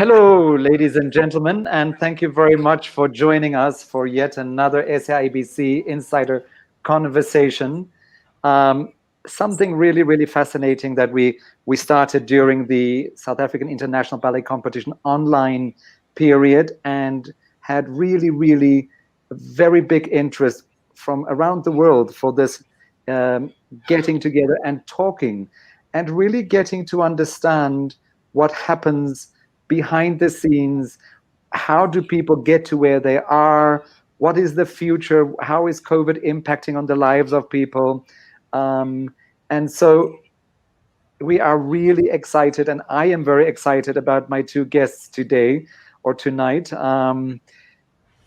Hello, ladies and gentlemen, and thank you very much for joining us for yet another SAIBC Insider Conversation. Something really, really fascinating that we started during the South African International Ballet Competition online period and had really, really very big interest from around the world for this getting together and talking and really getting to understand what happens behind the scenes. How do people get to where they are? What is the future? How is COVID impacting on the lives of people? And so we are really excited, and I am very excited about my two guests today or tonight.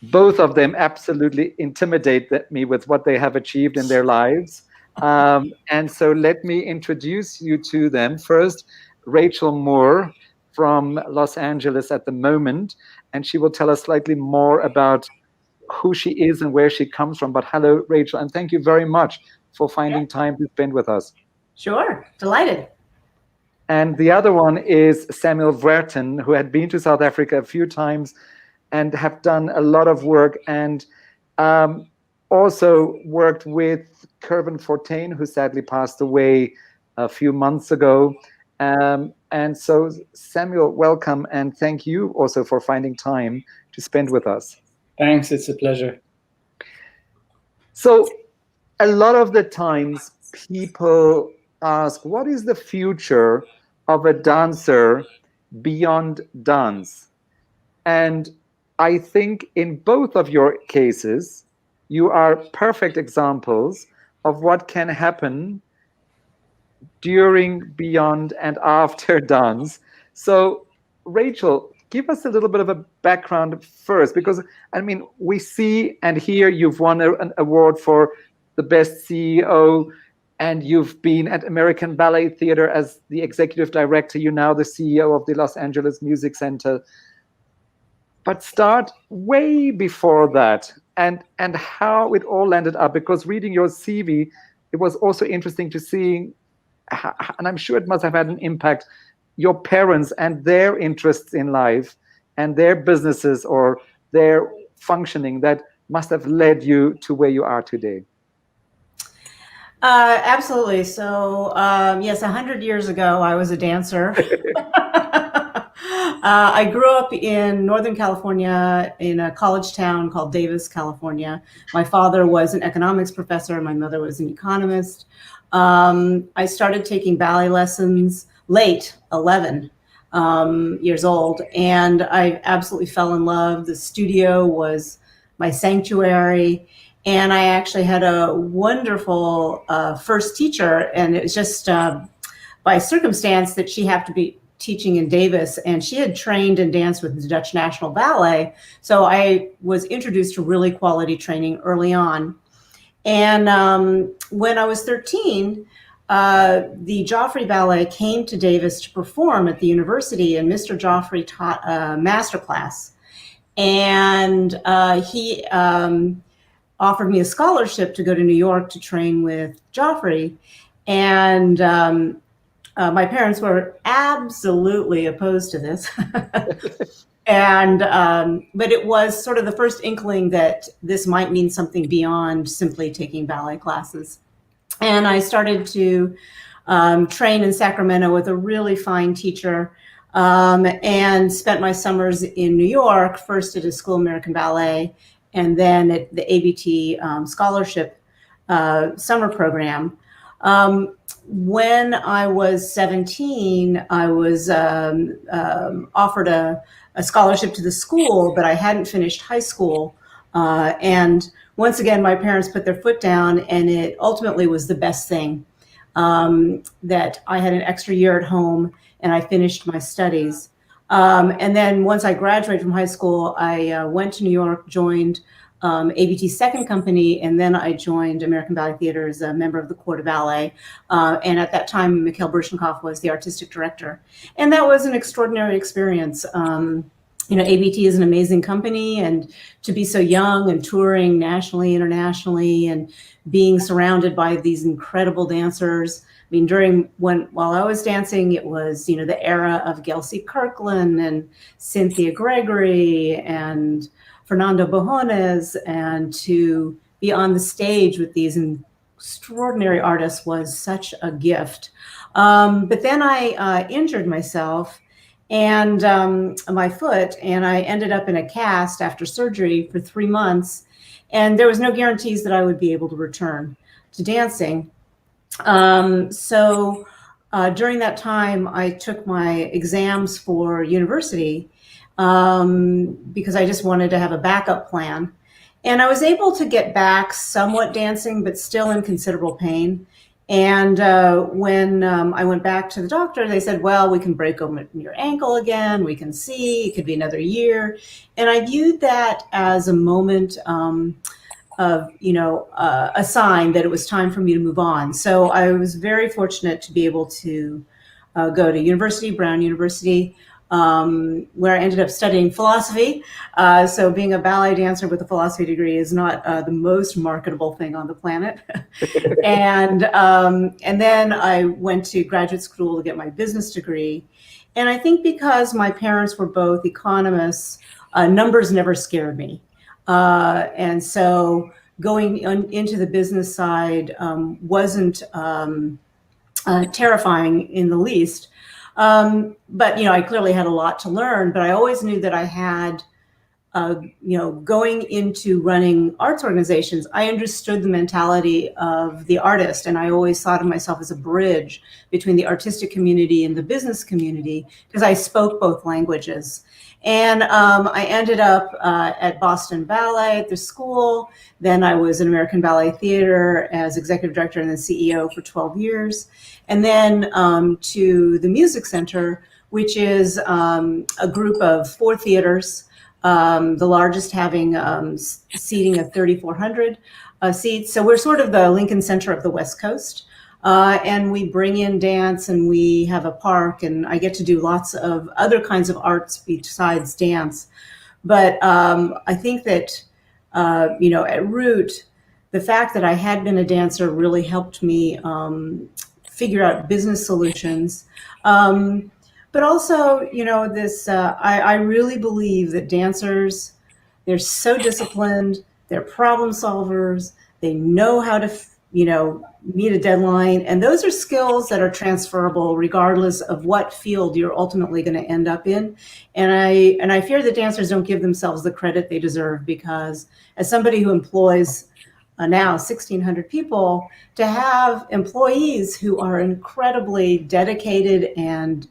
Both of them absolutely intimidate me with what they have achieved in their lives. And so let me introduce you to them. First, Rachel Moore from Los Angeles at the moment, and she will tell us slightly more about who she is and where she comes from. But hello, Rachel, and thank you very much for finding time to spend with us. Sure, delighted. And the other one is Samuel Wuersten, who had been to South Africa a few times and have done a lot of work, and also worked with Kervin Fortain, who sadly passed away a few months ago. And so, Samuel, welcome, and thank you also for finding time to spend with us. Thanks, it's a pleasure. So, a lot of the times people ask, what is the future of a dancer beyond dance? And I think in both of your cases, you are perfect examples of what can happen during, beyond, and after dance. So, Rachel, give us a little bit of a background first, because, I mean, we see and hear you've won an award for the best CEO, and you've been at American Ballet Theatre as the executive director. You're now the CEO of the Los Angeles Music Center. But start way before that and how it all landed up, because reading your CV, it was also interesting to see, and I'm sure it must have had an impact, your parents and their interests in life and their businesses or their functioning that must have led you to where you are today. Absolutely. So, yes, 100 years ago, I was a dancer. I grew up in Northern California in a college town called Davis, California. My father was an economics professor and my mother was an economist. I started taking ballet lessons late, 11 years old, and I absolutely fell in love. The studio was my sanctuary, and I actually had a wonderful first teacher, and it was just by circumstance that she happened to be teaching in Davis, and she had trained and danced with the Dutch National Ballet. So I was introduced to really quality training early on. And when I was 13, the Joffrey Ballet came to Davis to perform at the university, and Mr. Joffrey taught a master class. And he offered me a scholarship to go to New York to train with Joffrey. And my parents were absolutely opposed to this. And but it was sort of the first inkling that this might mean something beyond simply taking ballet classes. And I started to train in Sacramento with a really fine teacher, and spent my summers in New York, first at a School of American Ballet and then at the ABT scholarship summer program. When I was 17, I was offered a scholarship to the school, but I hadn't finished high school. And once again, my parents put their foot down, and it ultimately was the best thing, that I had an extra year at home and I finished my studies. And then once I graduated from high school, I went to New York, joined ABT's second company, and then I joined American Ballet Theatre as a member of the Corps de Ballet. And at that time, Mikhail Baryshnikov was the artistic director. And that was an extraordinary experience. ABT is an amazing company, and to be so young and touring nationally, internationally, and being surrounded by these incredible dancers. I mean, while I was dancing, it was, the era of Gelsey Kirkland and Cynthia Gregory and Fernando Bojones, and to be on the stage with these extraordinary artists was such a gift. But then I injured myself and my foot, and I ended up in a cast after surgery for 3 months, and there was no guarantees that I would be able to return to dancing. So during that time, I took my exams for university because I just wanted to have a backup plan. And I was able to get back somewhat dancing, but still in considerable pain. And when I went back to the doctor, they said, well, we can break open your ankle again. We can see, it could be another year. And I viewed that as a moment of, a sign that it was time for me to move on. So I was very fortunate to be able to go to Brown University, where I ended up studying philosophy. So being a ballet dancer with a philosophy degree is not the most marketable thing on the planet. And then I went to graduate school to get my business degree. And I think because my parents were both economists, numbers never scared me. And so going into the business side wasn't terrifying in the least. But, I clearly had a lot to learn, but I always knew that I had, going into running arts organizations, I understood the mentality of the artist. And I always thought of myself as a bridge between the artistic community and the business community, because I spoke both languages. And I ended up at Boston Ballet at the school. Then I was in American Ballet Theater as executive director and then CEO for 12 years. And then to the Music Center, which is a group of 4 theaters, the largest having seating of 3,400 seats. So we're sort of the Lincoln Center of the West Coast. And we bring in dance, and we have a park, and I get to do lots of other kinds of arts besides dance. But I think that, at root, the fact that I had been a dancer really helped me figure out business solutions. But also, I really believe that dancers, they're so disciplined, they're problem solvers, they know how to, meet a deadline. And those are skills that are transferable regardless of what field you're ultimately going to end up in. And I fear that dancers don't give themselves the credit they deserve, because as somebody who employs now 1,600 people, to have employees who are incredibly dedicated and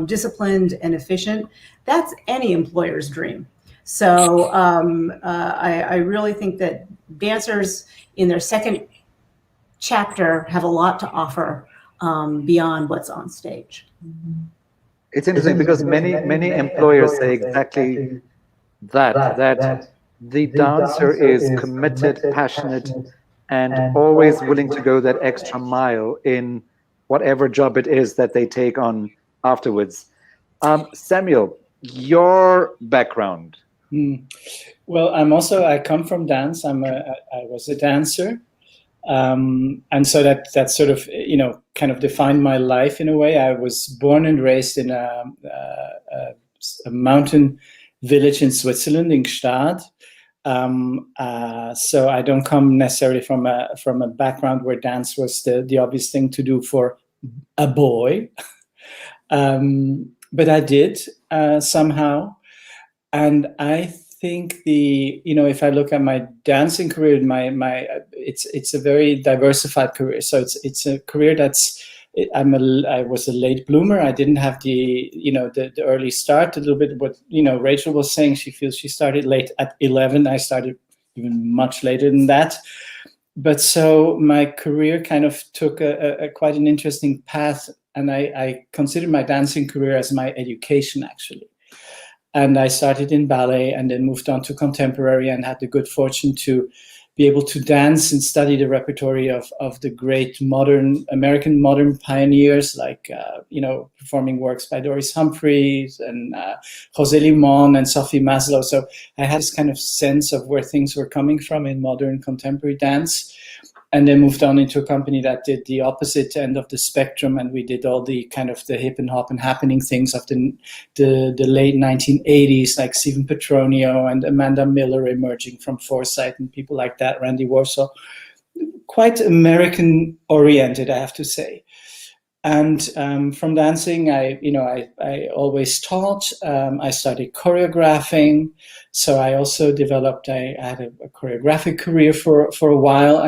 disciplined and efficient, that's any employer's dream. So I really think that dancers in their second chapter have a lot to offer beyond what's on stage. It's interesting because many employers say exactly that the dancer is committed, passionate, and always willing to go that extra mile in whatever job it is that they take on afterwards. Samuel, your background. Well, I come from dance. I was a dancer. And so that sort of, kind of defined my life in a way. I was born and raised in a mountain village in Switzerland, in Gstaad. So I don't come necessarily from a background where dance was the obvious thing to do for a boy. But I did somehow. And I think if I look at my dancing career, it's a very diversified career. So it's a career I was a late bloomer. I didn't have the early start. A little bit what Rachel was saying. She feels she started late at 11. I started even much later than that. But so my career kind of took a quite an interesting path, and I consider my dancing career as my education, actually. And I started in ballet and then moved on to contemporary, and had the good fortune to be able to dance and study the repertory of the great American modern pioneers, like, performing works by Doris Humphreys and José Limón and Sophie Maslow. So I had this kind of sense of where things were coming from in modern contemporary dance. And then moved on into a company that did the opposite end of the spectrum, and we did all the kind of the hip and hop and happening things of the late 1980s, like Stephen Petronio and Amanda Miller emerging from Foresight and people like that, Randy Warsaw. Quite American oriented, I have to say. And from dancing, I always taught. I started choreographing, so I also developed. I had a choreographic career for a while,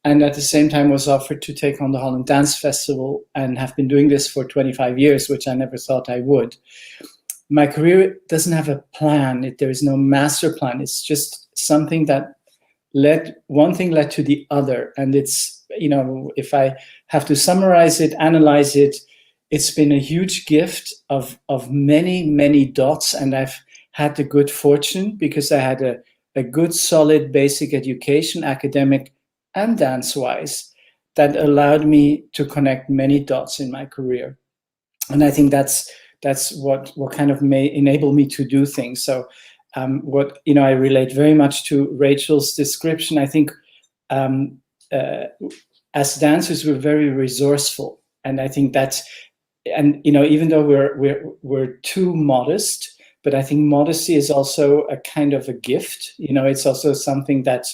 and at the same time was offered to take on the Holland Dance Festival, and have been doing this for 25 years, which I never thought I would. My career doesn't have a plan. There is no master plan. It's just something that one thing led to the other, and it's, if I have to summarize it, analyze it, it's been a huge gift of many, many dots. And I've had the good fortune, because I had a good, solid basic education, academic and dance-wise, that allowed me to connect many dots in my career. And I think that's what kind of may enable me to do things. So I relate very much to Rachel's description. I think as dancers, we're very resourceful, and I think that's, and even though we're too modest, but I think modesty is also a kind of a gift. It's also something that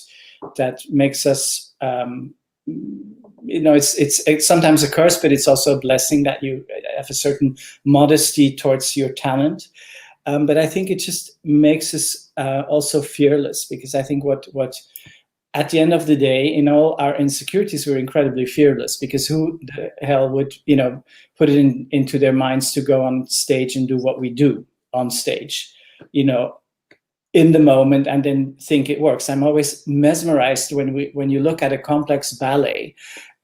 makes us, it's sometimes a curse, but it's also a blessing that you have a certain modesty towards your talent. But I think it just makes us also fearless, because I think what at the end of the day, in all our insecurities, we're incredibly fearless, because who the hell would, put it into their minds to go on stage and do what we do on stage, in the moment, and then think it works. I'm always mesmerized when you look at a complex ballet,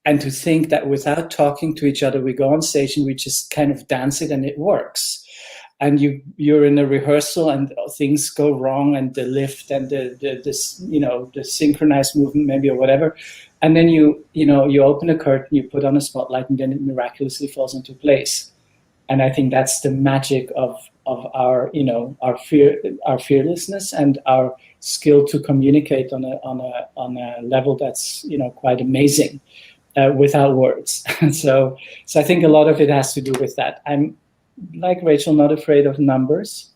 and to think that without talking to each other, we go on stage and we just kind of dance it and it works. And you're in a rehearsal and things go wrong, and the lift and the synchronized movement maybe, or whatever, and then you open a curtain, you put on a spotlight, and then it miraculously falls into place. And I think that's the magic of our our fearlessness and our skill to communicate on a level that's quite amazing without words. So I think a lot of it has to do with that. I'm, like Rachel, not afraid of numbers,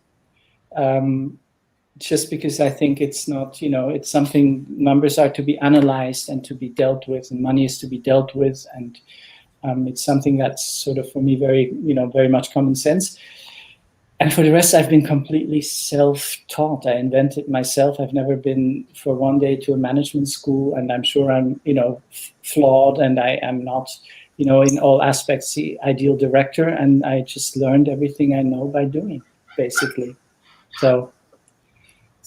just because I think it's not, it's something, numbers are to be analyzed and to be dealt with, and money is to be dealt with. And it's something that's sort of, for me, very, very much common sense. And for the rest, I've been completely self-taught. I invented myself. I've never been for one day to a management school, and I'm sure I'm, flawed, and I am not, in all aspects, the ideal director, and I just learned everything I know by doing, basically. So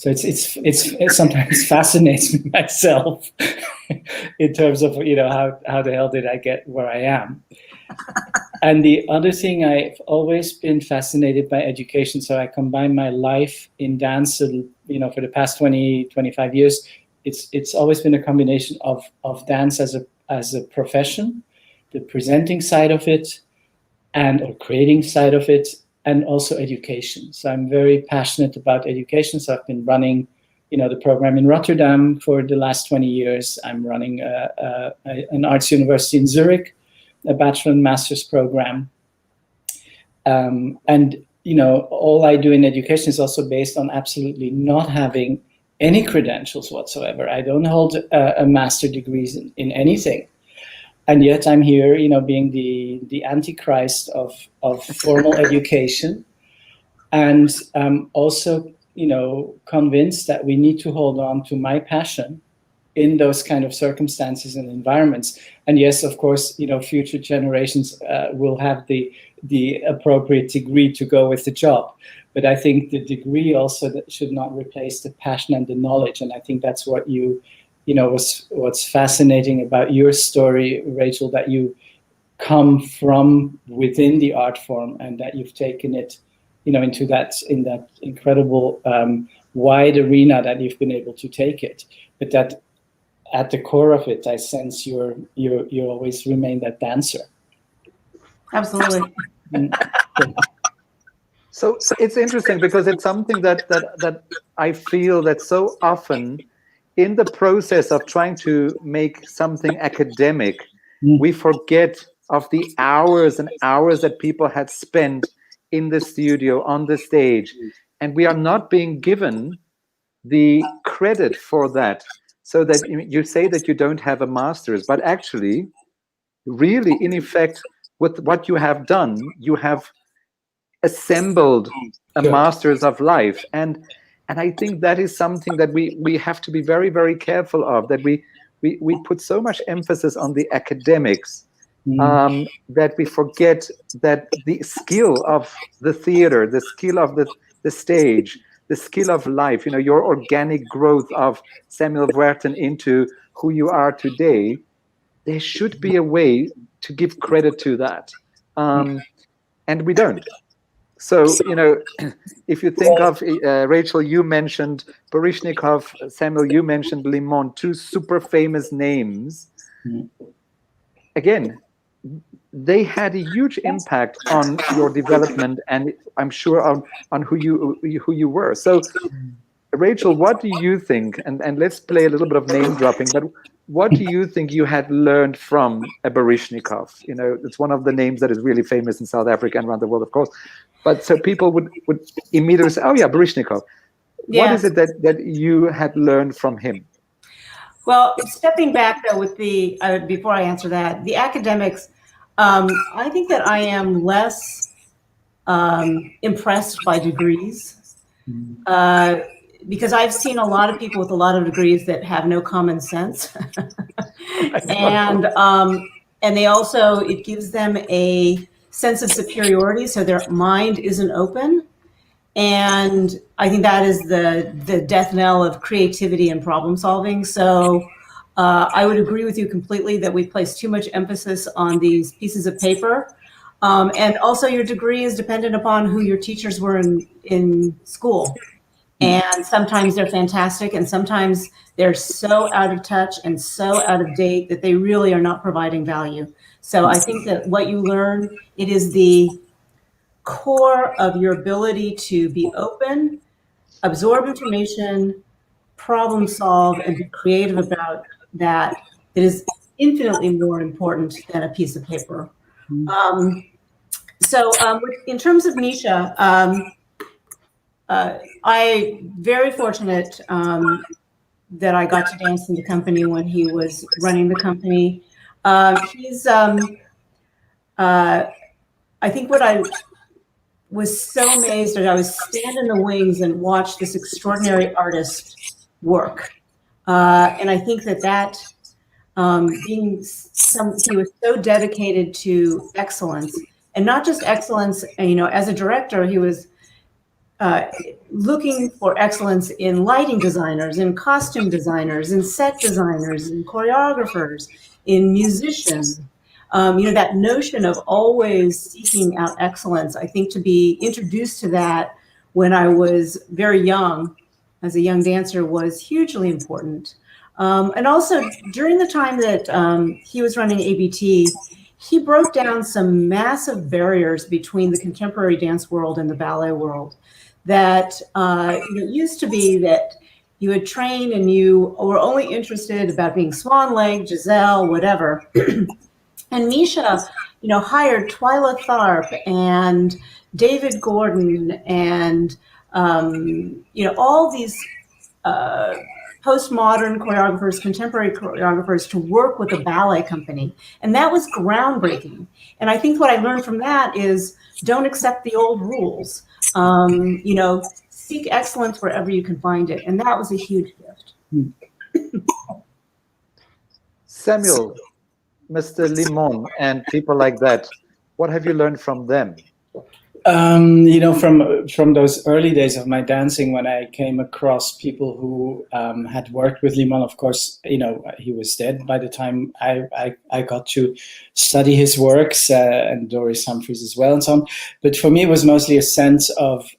it's sometimes fascinates me myself in terms of how the hell did I get where I am. And the other thing, I've always been fascinated by education. So I combine my life in dance, for the past 25 years. It's always been a combination of dance as a profession, the presenting side of it, or creating side of it, and also education. So I'm very passionate about education. So I've been running, the program in Rotterdam for the last 20 years. I'm running an arts university in Zurich, a bachelor and master's program. And all I do in education is also based on absolutely not having any credentials whatsoever. I don't hold a master degree in anything. And yet I'm here, being the antichrist of formal education, and also, convinced that we need to hold on to my passion in those kind of circumstances and environments. And yes, of course, future generations will have the appropriate degree to go with the job. But I think the degree also should not replace the passion and the knowledge. And I think that's what what's fascinating about your story, Rachel, that you come from within the art form, and that you've taken it, into that incredible wide arena that you've been able to take it. But that at the core of it, I sense you always remain that dancer. Absolutely. So it's interesting because it's something that I feel that so often in the process of trying to make something academic, we forget of the hours and hours that people had spent in the studio, on the stage, and we are not being given the credit for that. So that you say that you don't have a master's, but actually, really, in effect, with what you have done, you have assembled a master's of life. And I think that is something that we have to be very, very careful of, that we put so much emphasis on the academics, that we forget that the skill of the theater, the skill of the stage, the skill of life, your organic growth of Samuel Wuersten into who you are today, there should be a way to give credit to that. And we don't. So, if you think of, Rachel, you mentioned Baryshnikov, Samuel, you mentioned Limon, two super famous names. Again, they had a huge impact on your development, and I'm sure on who you were. So, Rachel, what do you think? And let's play a little bit of name dropping, but what do you think you had learned from a Baryshnikov? It's one of the names that is really famous in South Africa and around the world, of course. But so people would immediately say, "Oh yeah, Baryshnikov." Yeah. What is it that you had learned from him? Well, stepping back though, with before I answer that, the academics, I think that I am less impressed by degrees, because I've seen a lot of people with a lot of degrees that have no common sense, and they also, it gives them a sense of superiority, so their mind isn't open. And I think that is the death knell of creativity and problem solving. So I would agree with you completely that we place too much emphasis on these pieces of paper. And also your degree is dependent upon who your teachers were in school. And sometimes they're fantastic, and sometimes they're so out of touch and so out of date that they really are not providing value. So I think that what you learn, it is the core of your ability to be open, absorb information, problem solve, and be creative about that. It is infinitely more important than a piece of paper. So in terms of Misha, I'm very fortunate that I got to dance in the company when he was running the company. I think what I was so amazed that I was stand in the wings and watch this extraordinary artist work. And I think that he was so dedicated to excellence, and not just excellence, as a director, he was looking for excellence in lighting designers, in costume designers, in set designers, in choreographers, in musicians. That notion of always seeking out excellence, I think to be introduced to that when I was very young, as a young dancer, was hugely important. And also during the time that he was running ABT, he broke down some massive barriers between the contemporary dance world and the ballet world. That it used to be that you would train and you were only interested about being Swan Lake, Giselle, whatever. And Misha, hired Twyla Tharp and David Gordon and, all these postmodern choreographers, contemporary choreographers to work with a ballet company. And that was groundbreaking. And I think what I learned from that is don't accept the old rules. Seek excellence wherever you can find it. And that was a huge gift. Samuel, Mr. Limon, and people like that, what have you learned from them? From those early days of my dancing, when I came across people who had worked with Limon, of course, he was dead by the time I got to study his works, and Doris Humphreys as well, and so on. But for me, it was mostly a sense of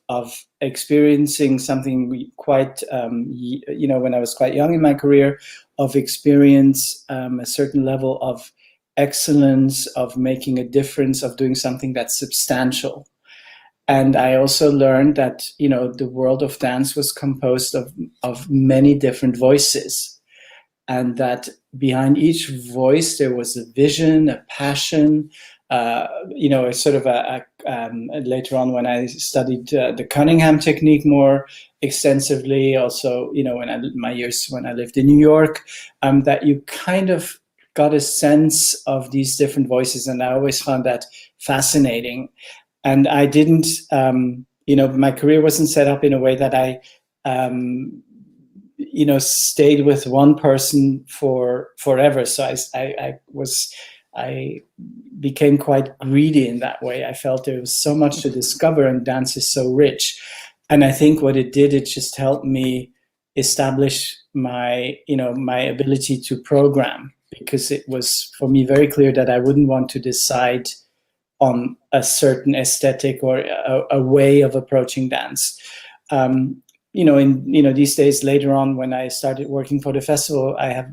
experiencing something quite, when I was quite young in my career, of experience a certain level of excellence, of making a difference, of doing something that's substantial. And I also learned that, the world of dance was composed of many different voices, and that behind each voice there was a vision, a passion, a sort of later on when I studied the Cunningham technique more extensively, also, my years when I lived in New York, that you kind of got a sense of these different voices, and I always found that fascinating. And I didn't, my career wasn't set up in a way that I, stayed with one person forever. So I became quite greedy in that way. I felt there was so much to discover, and dance is so rich. And I think what it did, it just helped me establish my ability to program, because it was for me very clear that I wouldn't want to decide on a certain aesthetic or a way of approaching dance. These days later on, when I started working for the festival, I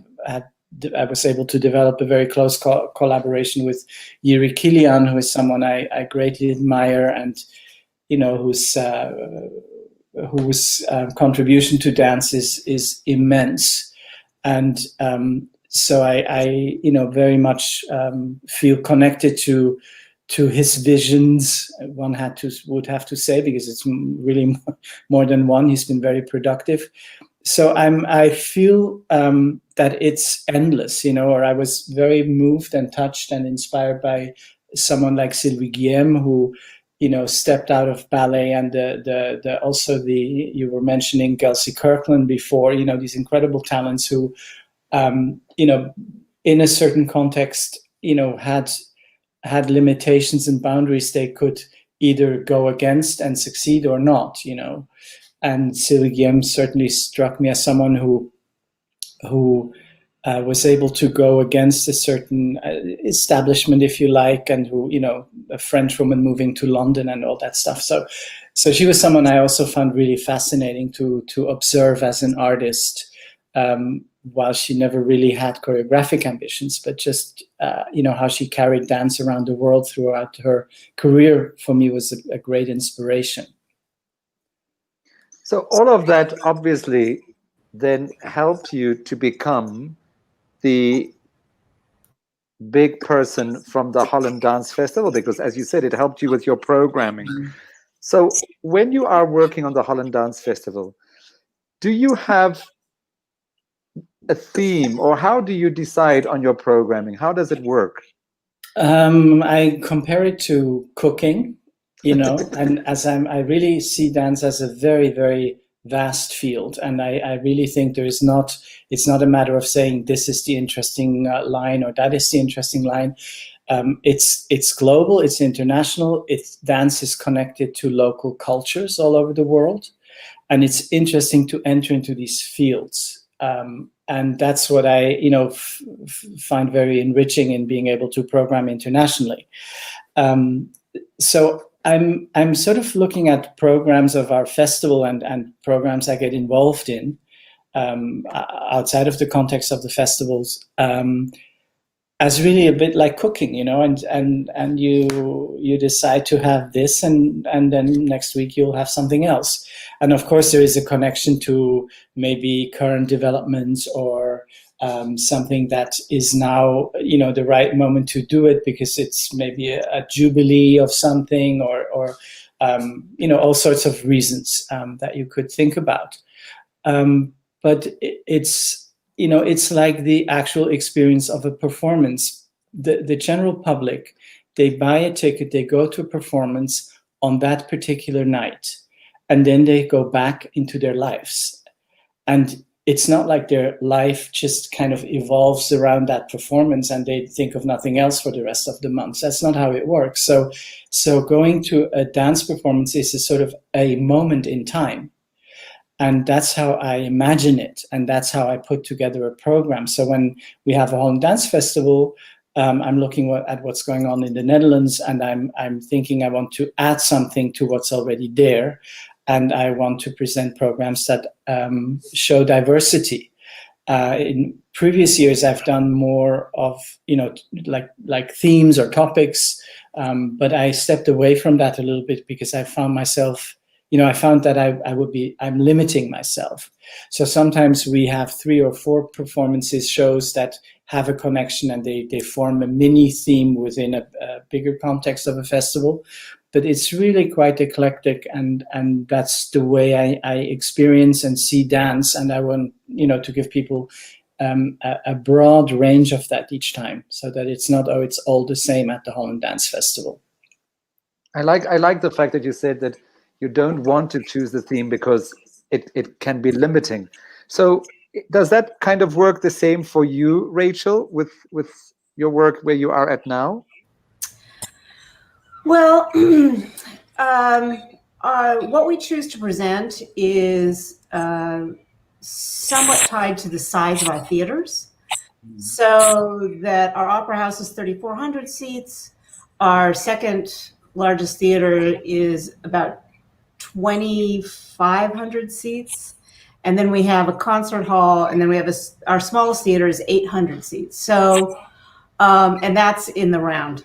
was able to develop a very close collaboration with Yuri Kilian, who is someone I greatly admire, and whose contribution to dance is immense. And so I very much feel connected to his visions. One would have to say, because it's really more than one. He's been very productive. So I feel that it's endless, or I was very moved and touched and inspired by someone like Sylvie Guillem, who, stepped out of ballet, and you were mentioning Kelsey Kirkland before, these incredible talents who, in a certain context, had limitations and boundaries they could either go against and succeed or not, And Sylvie Guillem certainly struck me as someone who was able to go against a certain establishment, if you like, and who, a French woman moving to London and all that stuff. So she was someone I also found really fascinating to observe as an artist, while she never really had choreographic ambitions, but just, how she carried dance around the world throughout her career, for me, was a great inspiration. So all of that obviously then helped you to become the big person from the Holland Dance Festival, because, as you said, it helped you with your programming. So when you are working on the Holland Dance Festival, do you have a theme, or how do you decide on your programming? How does it work? I compare it to cooking, and I really see dance as a very, very vast field, and I really think it's not a matter of saying this is the interesting line or that is the interesting line. It's global, it's international. Dance is connected to local cultures all over the world, and it's interesting to enter into these fields. And that's what I, find very enriching in being able to program internationally. So I'm sort of looking at programs of our festival and programs I get involved in outside of the context of the festivals, as really a bit like cooking, and you decide to have this, and then next week you'll have something else. And of course there is a connection to maybe current developments, or something that is now, the right moment to do it, because it's maybe a jubilee of something, or all sorts of reasons that you could think about. But it's like the actual experience of a performance. The general public, they buy a ticket, they go to a performance on that particular night, and then they go back into their lives. And it's not like their life just kind of evolves around that performance and they think of nothing else for the rest of the month. That's not how it works. So going to a dance performance is a sort of a moment in time. And that's how I imagine it. And that's how I put together a program. So when we have a Holland Dance Festival, I'm looking at what's going on in the Netherlands, and I'm thinking I want to add something to what's already there. and I want to present programs that show diversity. In previous years, I've done more of, like themes or topics, but I stepped away from that a little bit because I found myself, I found that I'm limiting myself. So sometimes we have 3 or 4 performances, shows that have a connection, and they form a mini theme within a bigger context of a festival. But it's really quite eclectic, and that's the way I experience and see dance. And I want, to give people a broad range of that each time, so that it's not, it's all the same at the Holland Dance Festival. I like the fact that you said that you don't want to choose the theme because it can be limiting. So does that kind of work the same for you, Rachel, with your work where you are at now? Well, what we choose to present is somewhat tied to the size of our theaters. So that our Opera House is 3,400 seats. Our second largest theater is about 2,500 seats. And then we have a concert hall, and then we have our smallest theater is 800 seats. So, and that's in the round.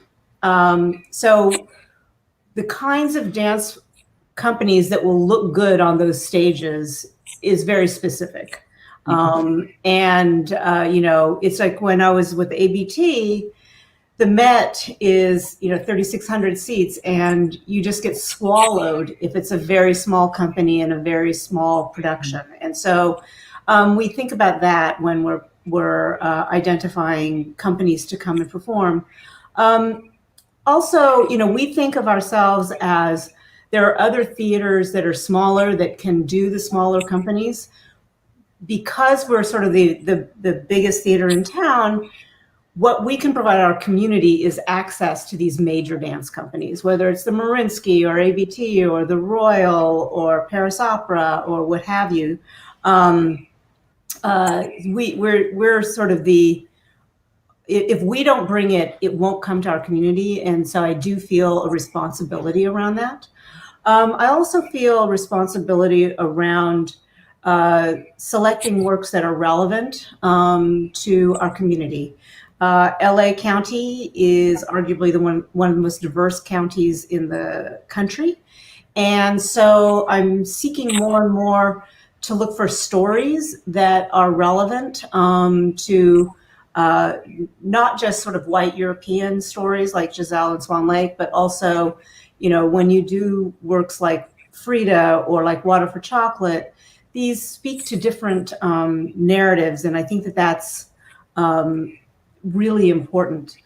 So the kinds of dance companies that will look good on those stages is very specific. It's like when I was with ABT, the Met is, 3,600 seats, and you just get swallowed if it's a very small company and a very small production. And so we think about that when we're identifying companies to come and perform. Also, we think of ourselves as there are other theaters that are smaller that can do the smaller companies. Because we're sort of the biggest theater in town, what we can provide our community is access to these major dance companies, whether it's the Mariinsky or ABT or the Royal or Paris Opera or what have you. We're sort of if we don't bring it, it won't come to our community. And so I do feel a responsibility around that. I also feel responsibility around selecting works that are relevant to our community. LA County is arguably one of the most diverse counties in the country. And so I'm seeking more and more to look for stories that are relevant to not just sort of white European stories like Giselle and Swan Lake, but also, when you do works like Frida or like Water for Chocolate, these speak to different narratives. And I think that that's really important.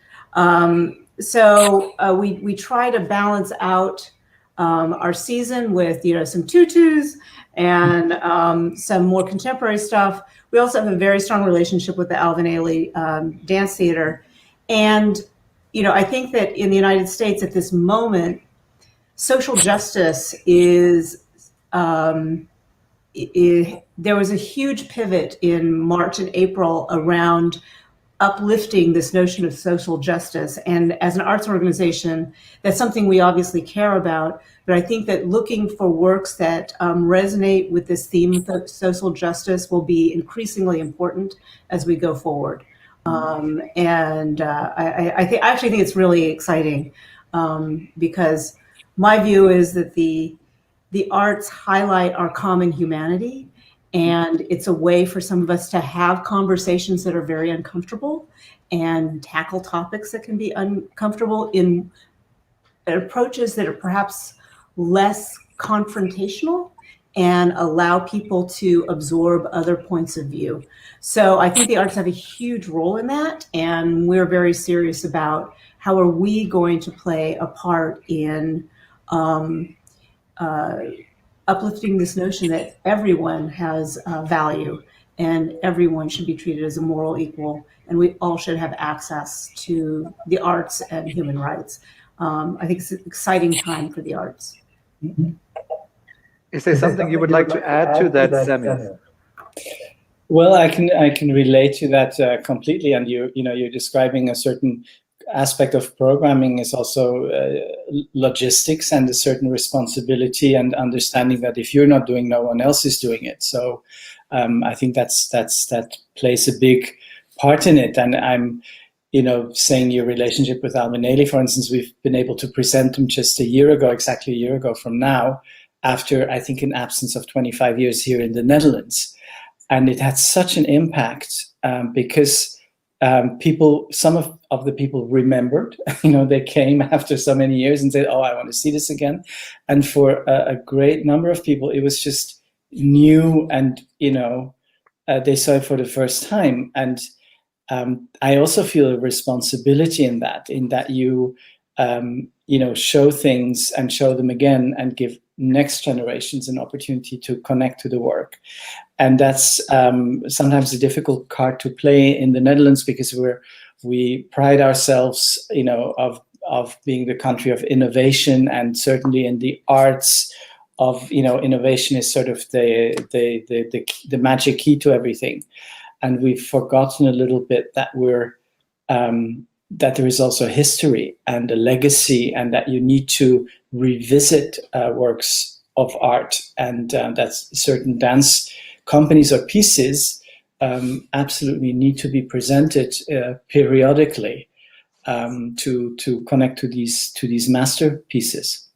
So we try to balance out our season with, some tutus and some more contemporary stuff. We also have a very strong relationship with the Alvin Ailey Dance Theater. And, I think that in the United States at this moment, social justice is, there was a huge pivot in March and April around uplifting this notion of social justice. And as an arts organization, that's something we obviously care about. But I think that looking for works that resonate with this theme of social justice will be increasingly important as we go forward. I actually think it's really exciting because my view is that the arts highlight our common humanity. And it's a way for some of us to have conversations that are very uncomfortable and tackle topics that can be uncomfortable in approaches that are perhaps less confrontational and allow people to absorb other points of view. So I think the arts have a huge role in that. And we're very serious about how are we going to play a part in uplifting this notion that everyone has value and everyone should be treated as a moral equal, and we all should have access to the arts and human rights. I think it's an exciting time for the arts. Is there something you would like to add to that, Samuel? Well, I can relate to that completely. And you're describing a certain aspect of programming is also logistics and a certain responsibility and understanding that if you're not doing, no one else is doing it. So I think that plays a big part in it. And I'm, saying your relationship with Albanelli, for instance, we've been able to present them just exactly a year ago from now, after I think an absence of 25 years here in the Netherlands. And it had such an impact because some of the people remembered, they came after so many years and said, oh, I want to see this again. And for a great number of people, it was just new and, they saw it for the first time. And I also feel a responsibility in that you, show things and show them again and give next generations an opportunity to connect to the work. And that's sometimes a difficult card to play in the Netherlands because we pride ourselves, of being the country of innovation, and certainly in the arts of, innovation is sort of the magic key to everything. And we've forgotten a little bit that that there is also history and a legacy, and that you need to revisit works of art, and that certain dance companies or pieces absolutely need to be presented periodically to connect to these masterpieces.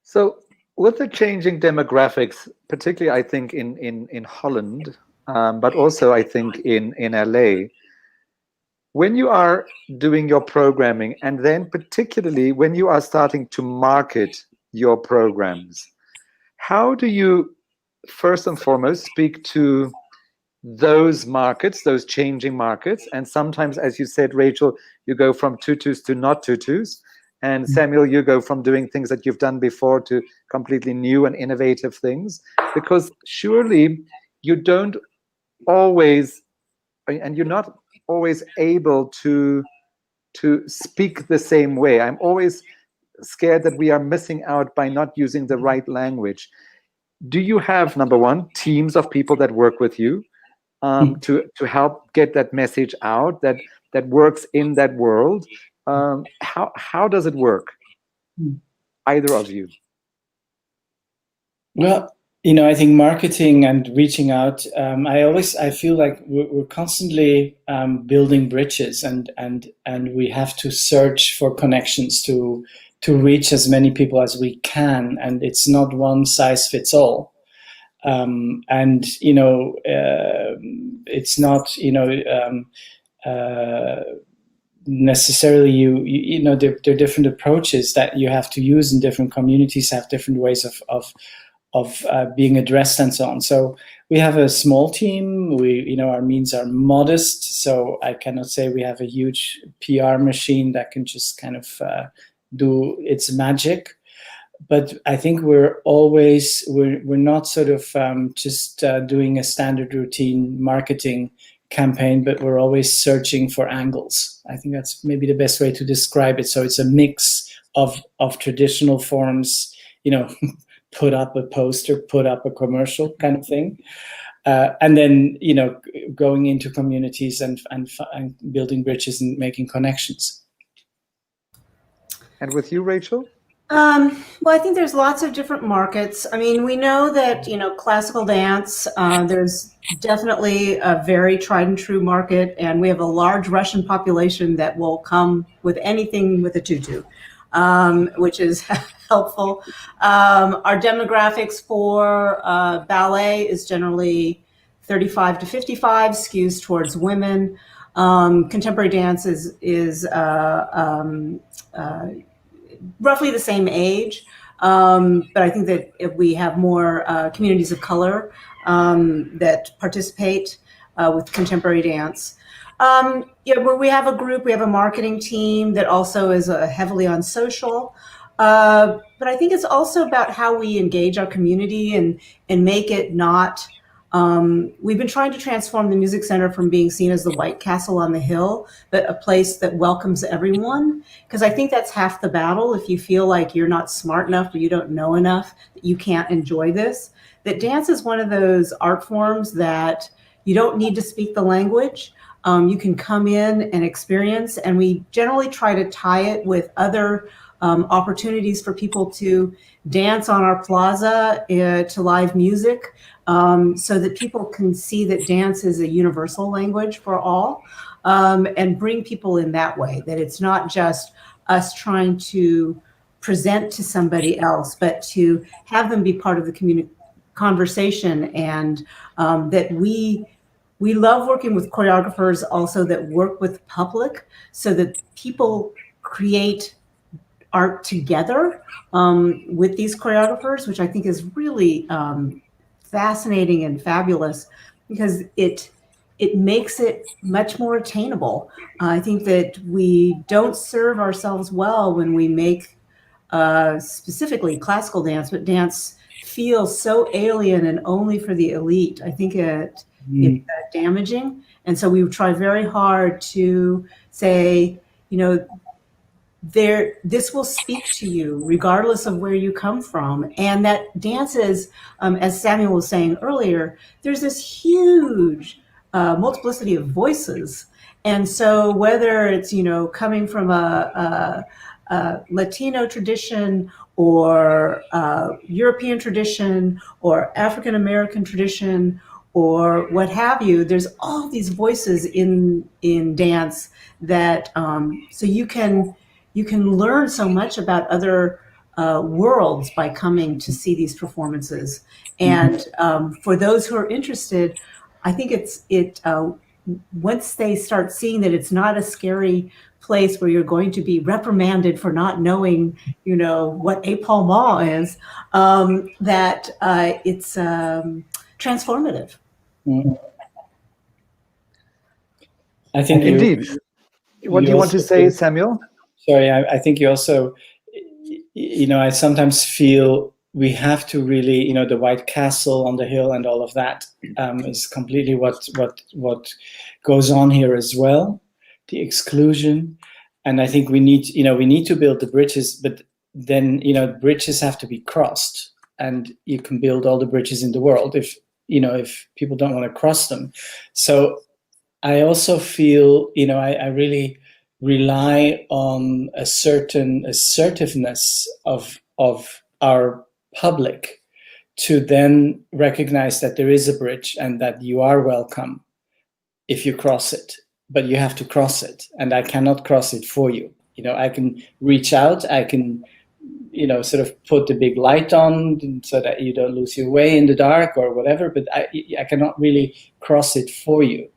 So with the changing demographics, particularly I think in Holland, but also I think in LA, when you are doing your programming, and then particularly when you are starting to market your programs, how do you first and foremost speak to those markets, those changing markets? And sometimes, as you said, Rachel, you go from tutus to not tutus. And Samuel, you go from doing things that you've done before to completely new and innovative things. Because surely you don't always, and you're not always able to speak the same way. I'm always scared that we are missing out by not using the right language. Do you have, number one, teams of people that work with you to help get that message out that works in that world? How does it work? Either of you? Well, I think marketing and reaching out, I feel like we're constantly building bridges, and we have to search for connections to reach as many people as we can, and it's not one size fits all. It's not necessarily there are different approaches that you have to use, and different communities have different ways of being addressed and so on. So we have a small team. Our means are modest, so I cannot say we have a huge PR machine that can just kind of do its magic. But I think we're not sort of just doing a standard routine marketing campaign, but we're always searching for angles. I think that's maybe the best way to describe it. So it's a mix of traditional forms, put up a poster, put up a commercial kind of thing. And then, going into communities and building bridges and making connections. And with you, Rachel? Well, I think there's lots of different markets. I mean, we know that, classical dance, there's definitely a very tried and true market, and we have a large Russian population that will come with anything with a tutu, which is helpful. Our demographics for ballet is generally 35 to 55, skews towards women. Contemporary dance is roughly the same age, but I think that if we have more communities of color that participate with contemporary dance. Where we have a group, we have a marketing team that also is heavily on social. But I think it's also about how we engage our community and make it not. We've been trying to transform the Music Center from being seen as the White Castle on the hill, but a place that welcomes everyone. Because I think that's half the battle. If you feel like you're not smart enough or you don't know enough, that you can't enjoy this, that dance is one of those art forms that you don't need to speak the language. you can come in and experience, and we generally try to tie it with other opportunities for people to dance on our plaza to live music, so that people can see that dance is a universal language for all, and bring people in that way, that it's not just us trying to present to somebody else, but to have them be part of the conversation, and that we love working with choreographers also that work with public, so that people create art together with these choreographers, which I think is really fascinating and fabulous, because it makes it much more attainable. I think that we don't serve ourselves well when we make specifically classical dance, but dance feels so alien and only for the elite. I think it's damaging. And so we try very hard to say, you know, this will speak to you regardless of where you come from. And that dance is, as Samuel was saying earlier, there's this huge multiplicity of voices. And so whether it's, you know, coming from a Latino tradition or European tradition or African American tradition or what have you, there's all these voices in dance that so you can learn so much about other worlds by coming to see these performances. And for those who are interested, I think once they start seeing that it's not a scary place where you're going to be reprimanded for not knowing, you know, what épaulement is, that it's transformative. I think indeed. What do you want to say, Samuel? Sorry, I think you also, you know, I sometimes feel we have to really, you know, the White Castle on the hill and all of that is completely what goes on here as well, the exclusion. And I think we need to build the bridges, but then, you know, bridges have to be crossed, and you can build all the bridges in the world if people don't want to cross them. So I also feel, you know, I really rely on a certain assertiveness of our public to then recognize that there is a bridge and that you are welcome if you cross it, but you have to cross it, and I cannot cross it for you. You know, I can reach out, I can, you know, sort of put the big light on so that you don't lose your way in the dark or whatever, but I cannot really cross it for you.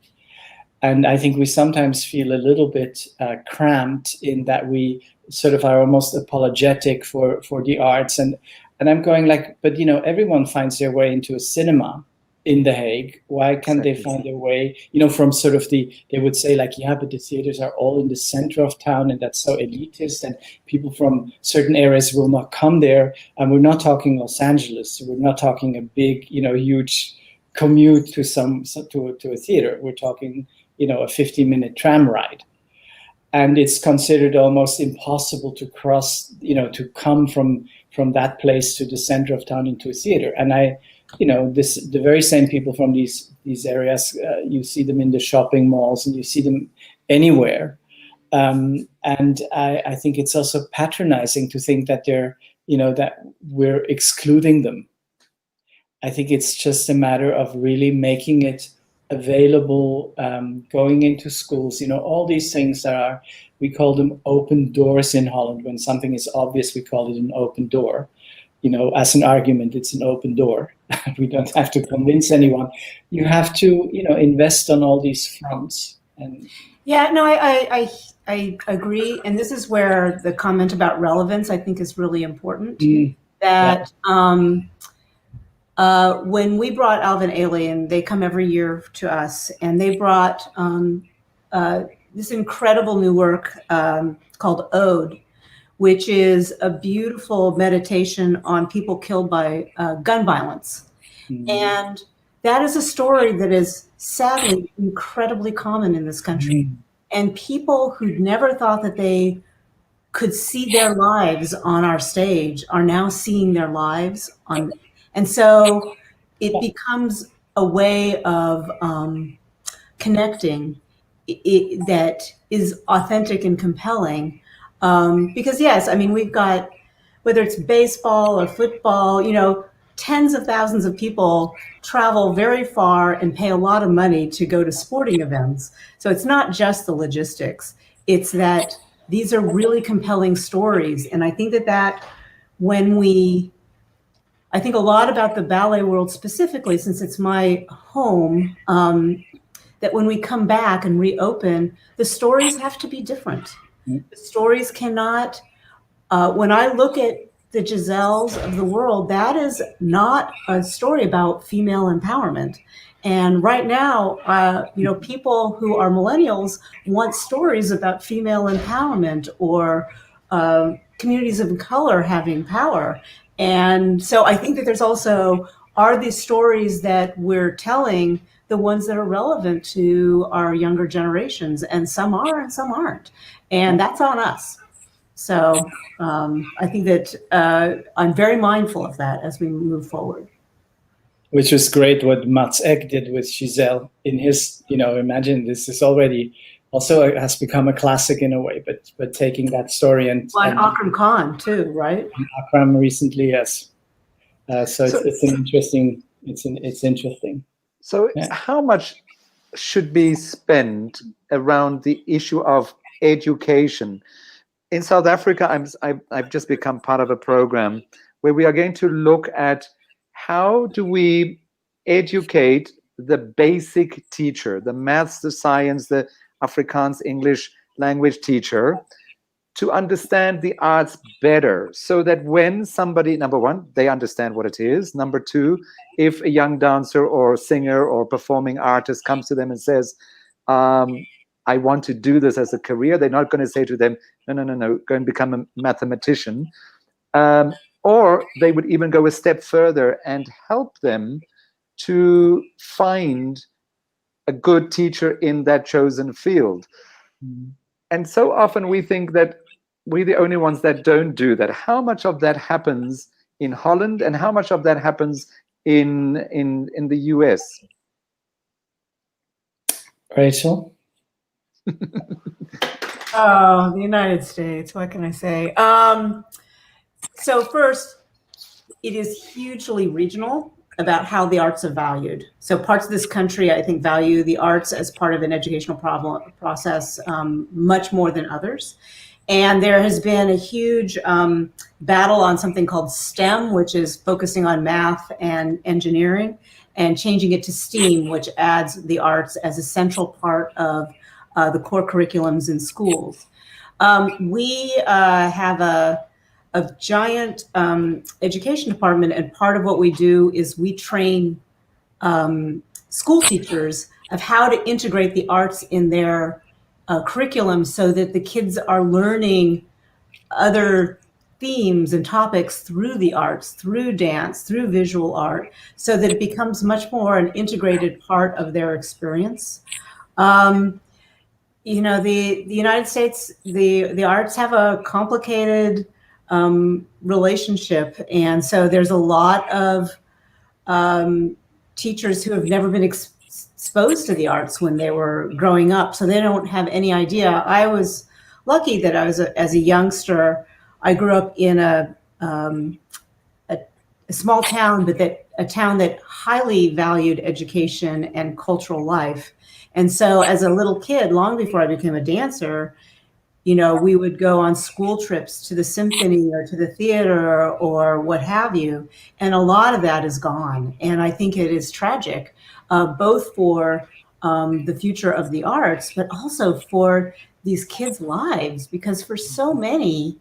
And I think we sometimes feel a little bit cramped in that we sort of are almost apologetic for the arts. And I'm going like, but, you know, everyone finds their way into a cinema in The Hague. Why can't they find their way, you know, from sort of they would say like, yeah, but the theaters are all in the center of town and that's so elitist and people from certain areas will not come there. And we're not talking Los Angeles. We're not talking a big, you know, huge commute to a theater. We're talking, you know, a 50-minute tram ride. And it's considered almost impossible to cross, you know, to come from that place to the center of town into a theater. And you know, the very same people from these areas, you see them in the shopping malls and you see them anywhere. And I think it's also patronizing to think that they're, you know, that we're excluding them. I think it's just a matter of really making it available, going into schools, you know, all these things that are, we call them open doors in Holland. When something is obvious, we call it an open door. You know, as an argument, it's an open door. We don't have to convince anyone. You have to, you know, invest on all these fronts. And yeah, no, I agree. And this is where the comment about relevance, I think, is really important. That when we brought Alvin Ailey, they come every year to us, and they brought this incredible new work called Ode, which is a beautiful meditation on people killed by gun violence. And that is a story that is sadly incredibly common in this country. And people who never thought that they could see their lives on our stage are now seeing their lives on. And so it becomes a way of connecting that is authentic and compelling. Because yes, I mean, we've got, whether it's baseball or football, you know, tens of thousands of people travel very far and pay a lot of money to go to sporting events. So it's not just the logistics. It's that these are really compelling stories. And I think that I think a lot about the ballet world specifically, since it's my home, that when we come back and reopen, the stories have to be different. The stories cannot, when I look at the Giselles of the world, that is not a story about female empowerment. And right now, you know, people who are millennials want stories about female empowerment or communities of color having power. And so I think that there's also, are these stories that we're telling the ones that are relevant to our younger generations? And some are and some aren't. And that's on us. So I think that I'm very mindful of that as we move forward. Which is great what Mats Ek did with Giselle in his, you know, imagine this is already also has become a classic in a way, but taking that story and Akram Khan too, right? Akram recently, yes. So it's an interesting, it's interesting. So how much should be spent around the issue of education? In South Africa, I've just become part of a program where we are going to look at how do we educate the basic teacher, the maths, the science, the Afrikaans, English language teacher, to understand the arts better, so that when somebody, number one, they understand what it is. Number two, if a young dancer or singer or performing artist comes to them and says, I want to do this as a career, they're not going to say to them, no, go and become a mathematician. Or they would even go a step further and help them to find a good teacher in that chosen field. And so often we think that we're the only ones that don't do that. How much of that happens in Holland, and how much of that happens in the US? Rachel? Oh, the United States, what can I say? So first, it is hugely regional about how the arts are valued. So parts of this country, I think, value the arts as part of an educational process much more than others. And there has been a huge battle on something called STEM, which is focusing on math and engineering, and changing it to STEAM, which adds the arts as a central part of the core curriculums in schools. We have a giant education department, and part of what we do is we train school teachers of how to integrate the arts in their curriculum, so that the kids are learning other themes and topics through the arts, through dance, through visual art, so that it becomes much more an integrated part of their experience. You know, the United States, the arts have a complicated relationship, and so there's a lot of teachers who have never been exposed to the arts when they were growing up, so they don't have any idea. I was lucky that as a youngster, I grew up in a small town, but a town that highly valued education and cultural life. And so as a little kid, long before I became a dancer, you know, we would go on school trips to the symphony or to the theater or what have you. And a lot of that is gone. And I think it is tragic, both for the future of the arts, but also for these kids' lives, because for so many,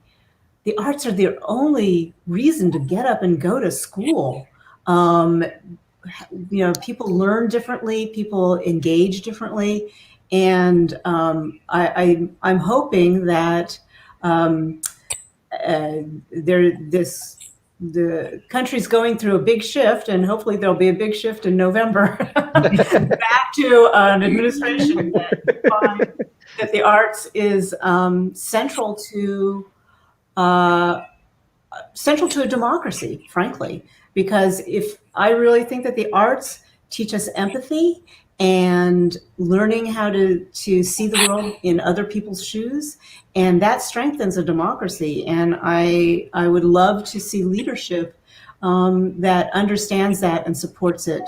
the arts are their only reason to get up and go to school. You know, people learn differently, people engage differently. And I'm hoping that the country's going through a big shift, and hopefully there'll be a big shift in November back to an administration that the arts is central to a democracy, frankly. Because I really think that the arts teach us empathy and learning how to see the world in other people's shoes. And that strengthens a democracy. And I would love to see leadership that understands that and supports it.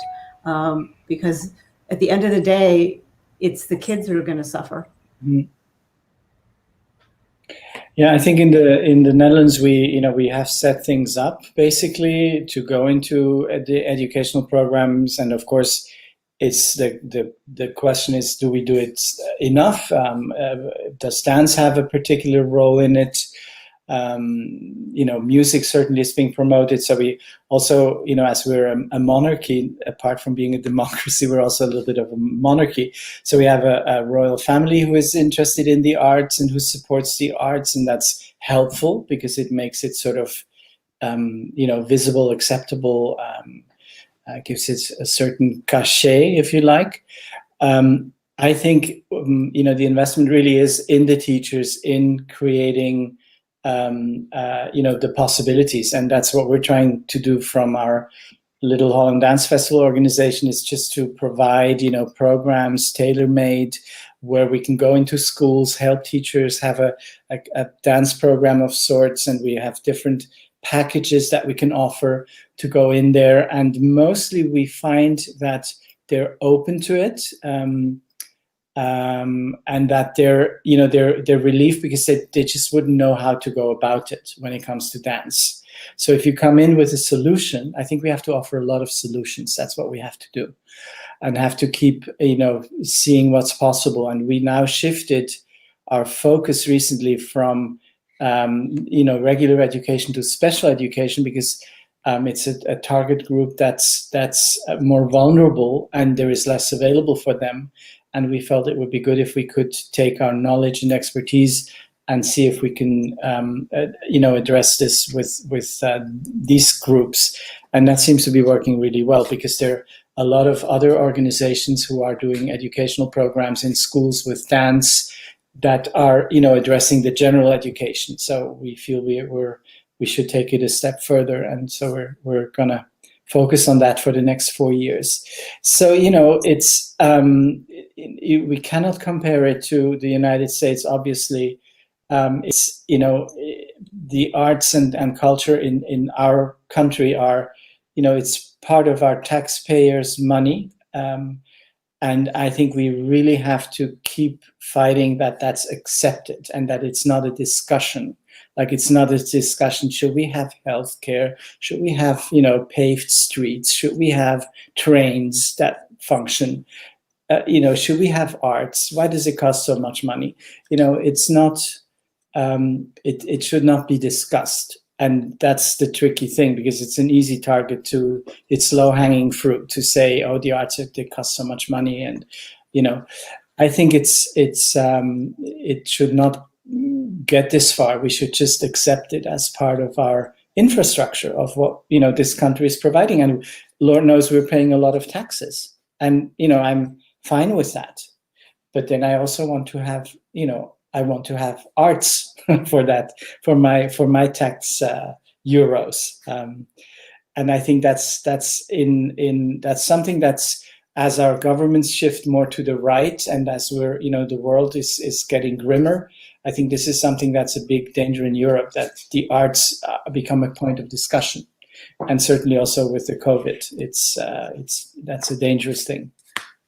Because at the end of the day, it's the kids who are going to suffer. Mm-hmm. Yeah, I think in the Netherlands we have set things up basically to go into the educational programs, and of course, it's the question is, do we do it enough? Does dance have a particular role in it? Music certainly is being promoted. So we also, as we're a monarchy, apart from being a democracy, we're also a little bit of a monarchy. So we have a royal family who is interested in the arts and who supports the arts, and that's helpful because it makes it sort of, visible, acceptable, gives it a certain cachet, if you like. I think, the investment really is in the teachers, in creating the possibilities, and that's what we're trying to do from our Little Holland Dance Festival organization, is just to provide programs tailor-made where we can go into schools, help teachers have a dance program of sorts, and we have different packages that we can offer to go in there, and mostly we find that they're open to it. And that they're relieved because they just wouldn't know how to go about it when it comes to dance. So if you come in with a solution, I think we have to offer a lot of solutions. That's what we have to do, and have to keep seeing what's possible. And we now shifted our focus recently from regular education to special education, because it's a target group that's more vulnerable and there is less available for them. And we felt it would be good if we could take our knowledge and expertise and see if we can, address this with these groups. And that seems to be working really well, because there are a lot of other organizations who are doing educational programs in schools with dance that are, addressing the general education. So we feel we should take it a step further, and so we're gonna focus on that for the next 4 years. So it's we cannot compare it to the United States. Obviously, it's the arts and culture in our country are it's part of our taxpayers' money, and I think we really have to keep fighting that that's accepted and that it's not a discussion. Like, it's not a discussion, should we have healthcare? Should we have, paved streets? Should we have trains that function? Should we have arts? Why does it cost so much money? It's not, it should not be discussed. And that's the tricky thing, because it's an easy target it's low-hanging fruit to say, oh, the arts, they cost so much money. And, I think it should not get this far. We should just accept it as part of our infrastructure of what this country is providing, and Lord knows we're paying a lot of taxes, and I'm fine with that. But then I also want to have I want to have arts for that, for my tax euros, and I think that's something that's, as our governments shift more to the right, and as we're the world is getting grimmer, I think this is something that's a big danger in Europe, that the arts become a point of discussion, and certainly also with the COVID, that's a dangerous thing.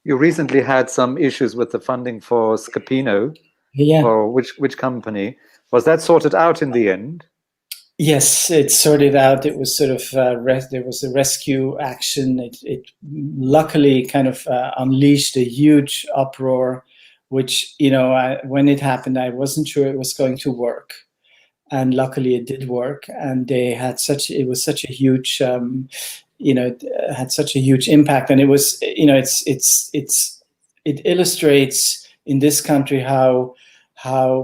You recently had some issues with the funding for Scapino. Yeah. Or which company? Was that sorted out in the end? Yes, it's sorted out. It was sort of there was a rescue action. It luckily kind of unleashed a huge uproar, which when it happened, I wasn't sure it was going to work, and luckily it did work. And they had it was such a huge had such a huge impact, and it was it illustrates in this country how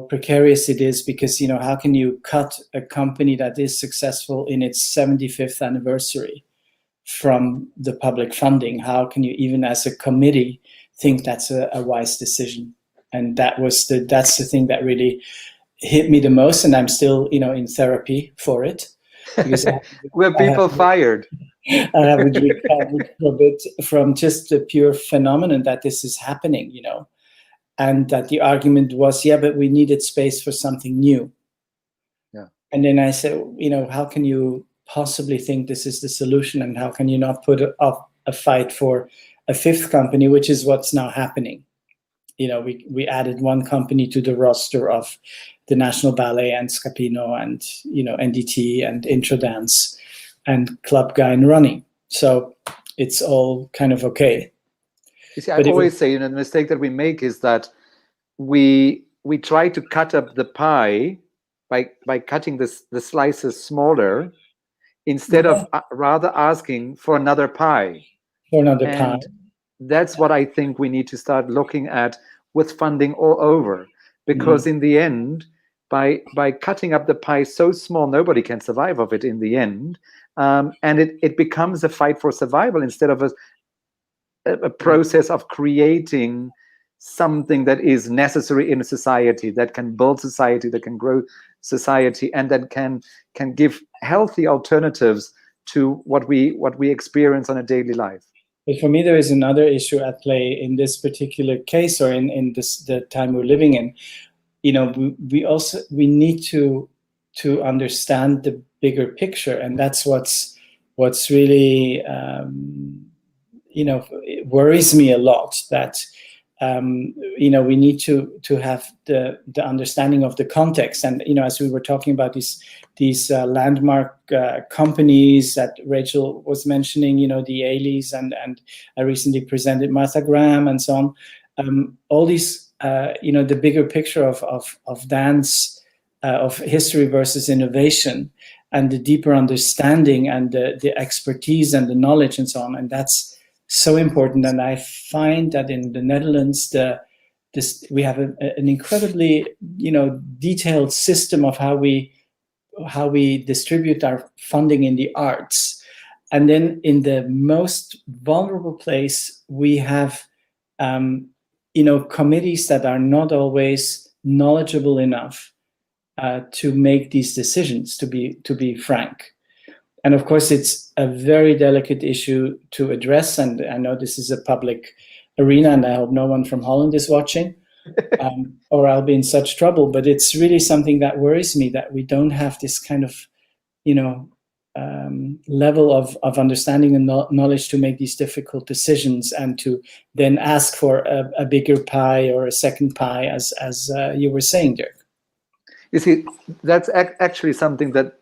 precarious it is, because how can you cut a company that is successful in its 75th anniversary from the public funding? How can you, even as a committee, think that's a wise decision? And that's the thing that really hit me the most, and I'm still in therapy for it. Were people fired? I haven't recovered from it, from just the pure phenomenon that this is happening, you know, and that the argument was, yeah, but we needed space for something new. Yeah. And then I said, you know, how can you possibly think this is the solution, and how can you not put up a fight for a fifth company, which is what's now happening? You know, we added one company to the roster of the National Ballet and Scapino and, you know, NDT and Introdance and Club Guy and Running. So it's all kind of okay. You see, I always say, you know, the mistake that we make is that we try to cut up the pie by cutting the slices smaller, instead of rather asking for another pie. For another pie. That's what I think we need to start looking at with funding all over, because in the end, by cutting up the pie so small, nobody can survive of it in the end, and it becomes a fight for survival instead of a process of creating something that is necessary in a society, that can build society, that can grow society, and that can give healthy alternatives to what we experience on a daily life. But for me, there is another issue at play in this particular case, or in the time we're living in. You know, we need to understand the bigger picture, and that's what's really you know, it worries me a lot, that you know, we need to have the understanding of the context. And, you know, as we were talking about these landmark companies that Rachel was mentioning, you know, the Ailey's, and I recently presented Martha Graham and so on. All these, you know, the bigger picture of dance, of history versus innovation, and the deeper understanding and the expertise and the knowledge and so on. And that's so important. And I find that in the Netherlands, we have an incredibly, you know, detailed system of how we distribute our funding in the arts. And then in the most vulnerable place, we have, you know, committees that are not always knowledgeable enough to make these decisions, to be frank. And of course, it's a very delicate issue to address. And I know this is a public arena, and I hope no one from Holland is watching, or I'll be in such trouble. But it's really something that worries me, that we don't have this kind of, you know, level of understanding and knowledge to make these difficult decisions, and to then ask for a bigger pie or a second pie, as you were saying, Dirk. You see, that's actually something that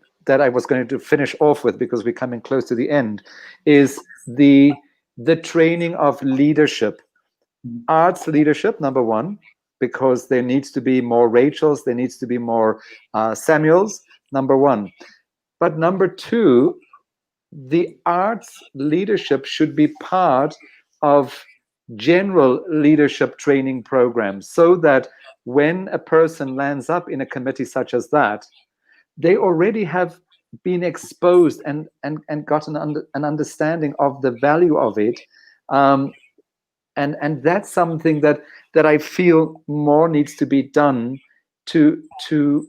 I was going to finish off with, because we're coming close to the end, is the training of leadership. Arts leadership, number one, because there needs to be more Rachels, there needs to be more Samuels, number one. But number two, the arts leadership should be part of general leadership training programs, so that when a person lands up in a committee such as that, they already have been exposed and gotten an understanding of the value of it, and that's something that I feel more needs to be done to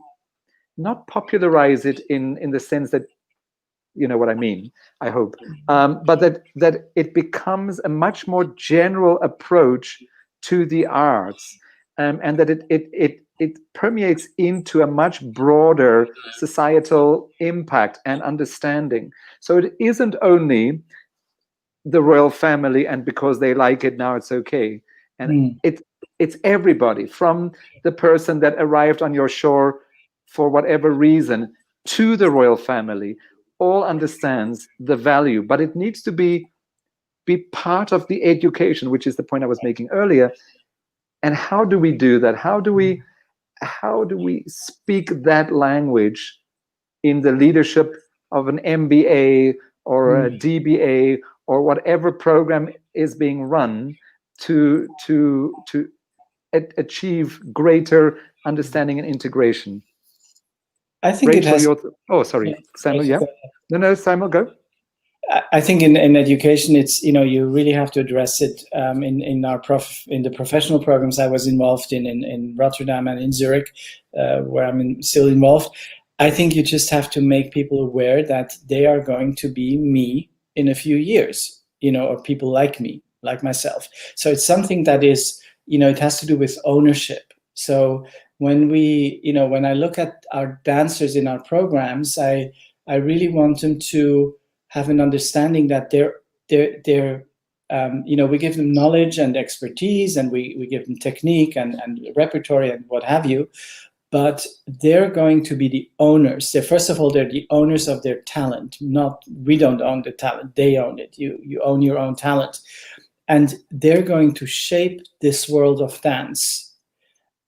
not popularize it in the sense that, you know what I mean, I hope, but that it becomes a much more general approach to the arts, and that it permeates into a much broader societal impact and understanding. So it isn't only the royal family, and because they like it now it's okay. And it's everybody, from the person that arrived on your shore for whatever reason to the royal family, all understands the value. But it needs to be part of the education, which is the point I was making earlier. And how do we do that? How do we speak that language in the leadership of an MBA or a DBA or whatever program is being run to achieve greater understanding and integration? I think Rachel, it has. Oh, sorry, Samuel. Yeah. No, Samuel, go. I think in education, it's, you know, you really have to address it in the professional programs I was involved in Rotterdam and in Zurich, where I'm still involved. I think you just have to make people aware that they are going to be me in a few years, or people like me, like myself. So it's something that is, it has to do with ownership. So when when I look at our dancers in our programs, I really want them to have an understanding that we give them knowledge and expertise, and we give them technique and repertory and what have you, but they're going to be the owners. First of all, they're the owners of their talent. We don't own the talent, they own it. You own your own talent. And they're going to shape this world of dance.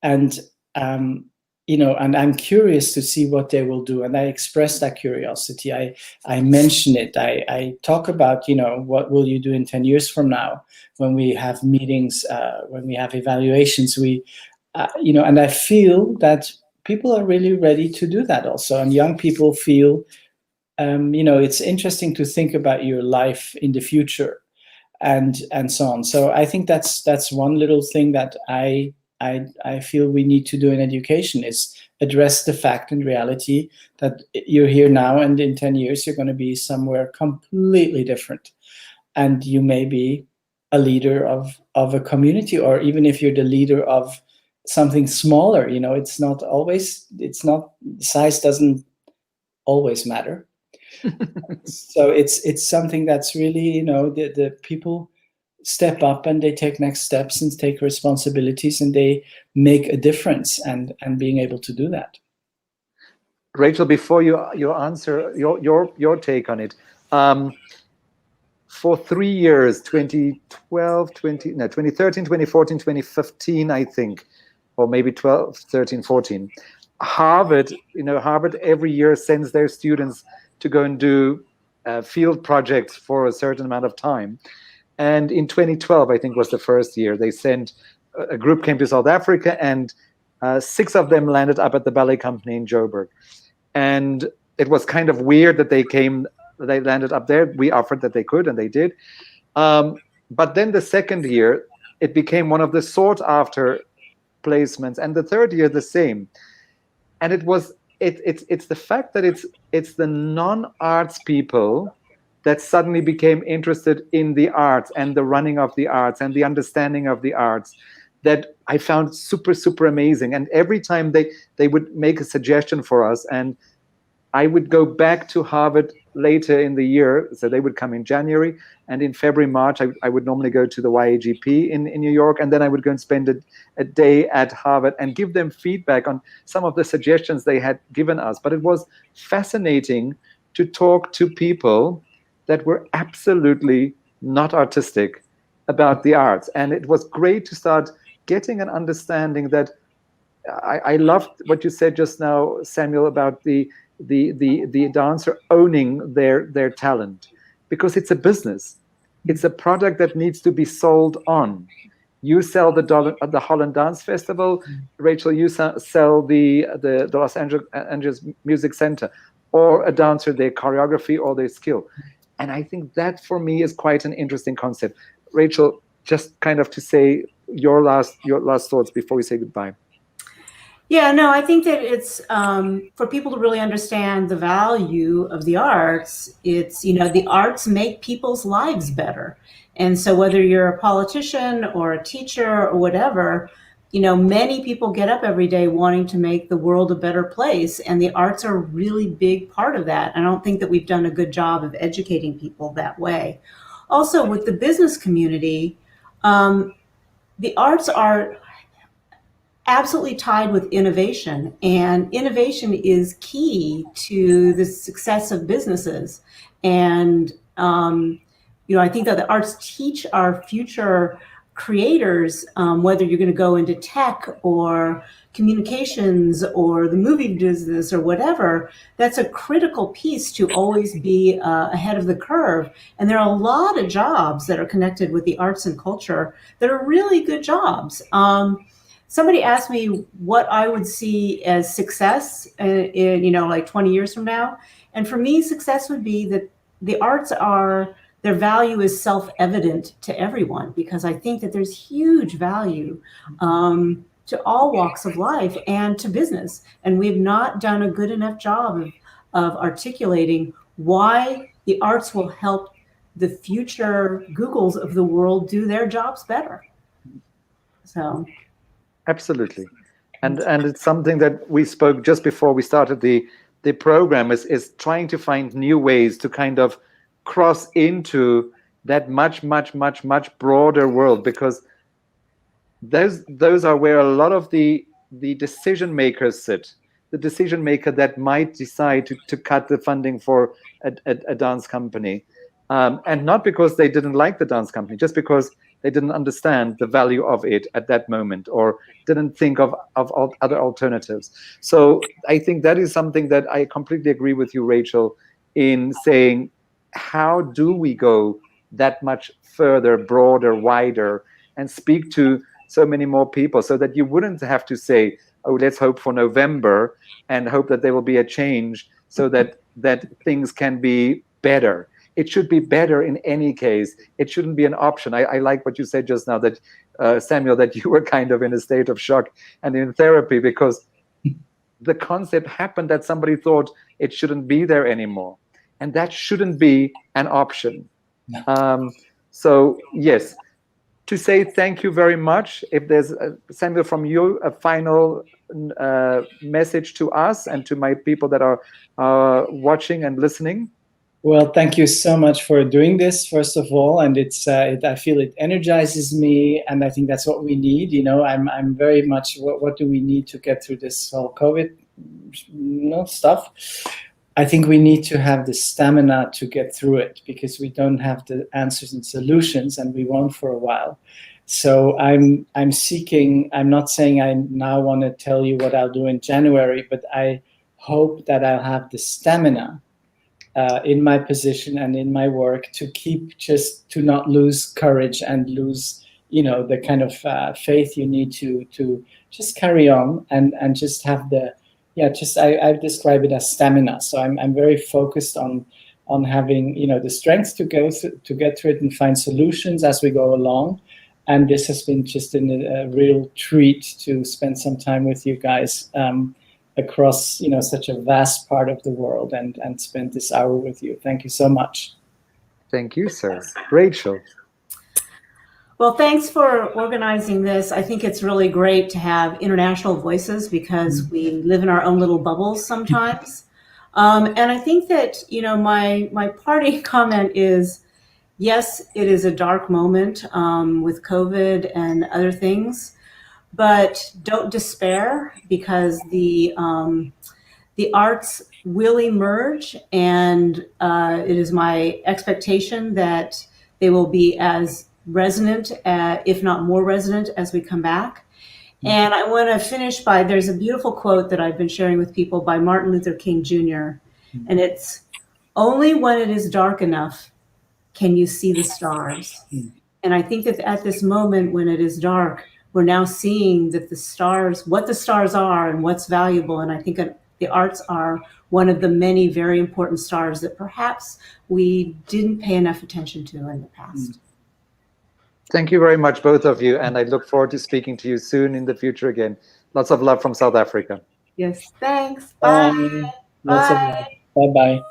And, and I'm curious to see what they will do. And I express that curiosity. I mention it. I talk about, what will you do in 10 years from now when we have meetings, when we have evaluations, and I feel that people are really ready to do that also. And young people feel, it's interesting to think about your life in the future and so on. So I think that's one little thing that I feel we need to do in education, is address the fact and reality that you're here now, and in 10 years, you're going to be somewhere completely different. And you may be a leader of a community, or even if you're the leader of something smaller, size doesn't always matter. So it's something that's really, the people step up and they take next steps and take responsibilities, and they make a difference, and being able to do that. Rachel, before you answer your take on it, for 3 years, 2013, 2014, 2015, I think, or maybe 12, 13, 14, Harvard every year sends their students to go and do field projects for a certain amount of time. And in 2012, I think was the first year, they sent a group came to South Africa, and 6 of them landed up at the ballet company in Joburg. And it was kind of weird that they landed up there. We offered that they could, and they did. But then the second year, it became one of the sought after placements, and the third year the same. And it's the fact that it's the non-arts people that suddenly became interested in the arts and the running of the arts and the understanding of the arts that I found super, super amazing. And every time they would make a suggestion for us, and I would go back to Harvard later in the year. So they would come in January, and in February, March, I would normally go to the YAGP in New York, and then I would go and spend a day at Harvard and give them feedback on some of the suggestions they had given us. But it was fascinating to talk to people that were absolutely not artistic about the arts. And it was great to start getting an understanding that I loved what you said just now, Samuel, about the dancer owning their talent, because it's a business. It's a product that needs to be sold on. You sell the Holland Dance Festival, Rachel, you sell the Los Angeles Music Center, or a dancer their choreography or their skill. And I think that for me is quite an interesting concept. Rachel, just kind of to say your last thoughts before we say goodbye. Yeah, no, I think that it's for people to really understand the value of the arts. It's, the arts make people's lives better. And so whether you're a politician or a teacher or whatever, many people get up every day wanting to make the world a better place. And the arts are a really big part of that. I don't think that we've done a good job of educating people that way. Also, with the business community, the arts are absolutely tied with innovation, and innovation is key to the success of businesses. And I think that the arts teach our future creators, whether you're going to go into tech or communications or the movie business or whatever, that's a critical piece to always be ahead of the curve. And there are a lot of jobs that are connected with the arts and culture that are really good jobs. Somebody asked me what I would see as success in like 20 years from now. And for me, success would be that the arts their value is self-evident to everyone, because I think that there's huge value to all walks of life and to business. And we've not done a good enough job of articulating why the arts will help the future Googles of the world do their jobs better. So absolutely. And it's something that we spoke just before we started the program, is trying to find new ways to kind of cross into that much broader world, because those are where a lot of the decision makers sit. The decision maker that might decide to cut the funding for a dance company, and not because they didn't like the dance company, just because they didn't understand the value of it at that moment, or didn't think of other alternatives. So I think that is something that I completely agree with you, Rachel, in saying, how do we go that much further, broader, wider, and speak to so many more people, so that you wouldn't have to say, oh, let's hope for November and hope that there will be a change so that things can be better. It should be better in any case. It shouldn't be an option. I like what you said just now, that Samuel, that you were kind of in a state of shock and in therapy, because the concept happened that somebody thought it shouldn't be there anymore. And that shouldn't be an option. So yes, to say thank you very much. If there's, Samuel, from you, a final message to us and to my people that are watching and listening. Well, thank you so much for doing this, first of all, and I feel it energizes me, and I think that's what we need. You know, I'm very much, what do we need to get through this whole COVID stuff? I think we need to have the stamina to get through it, because we don't have the answers and solutions, and we won't for a while. So I'm seeking, I'm not saying I now want to tell you what I'll do in January, but I hope that I'll have the stamina in my position and in my work to keep, just to not lose courage and lose, you know, the kind of faith you need to just carry on and just have the, I describe it as stamina. So I'm very focused on having, you know, the strength to to get through it and find solutions as we go along. And this has been just a real treat to spend some time with you guys across, you know, such a vast part of the world, and spend this hour with you. Thank you so much. Thank you, sir. Rachel. Well, thanks for organizing this. I think it's really great to have international voices, because we live in our own little bubbles sometimes. And I think that, you know, my parting comment is, yes, it is a dark moment with COVID and other things, but don't despair, because the arts will emerge, and it is my expectation that they will be as resonant, if not more resonant, as we come back. And I want to finish by, there's a beautiful quote that I've been sharing with people by Martin Luther King Jr. And it's, only when it is dark enough can you see the stars. And I think that at this moment when it is dark, we're now seeing that the stars, what the stars are and what's valuable. And I think the arts are one of the many very important stars that perhaps we didn't pay enough attention to in the past. Thank you very much, both of you. And I look forward to speaking to you soon in the future again. Lots of love from South Africa. Yes, thanks. Bye. Lots of love. Bye-bye.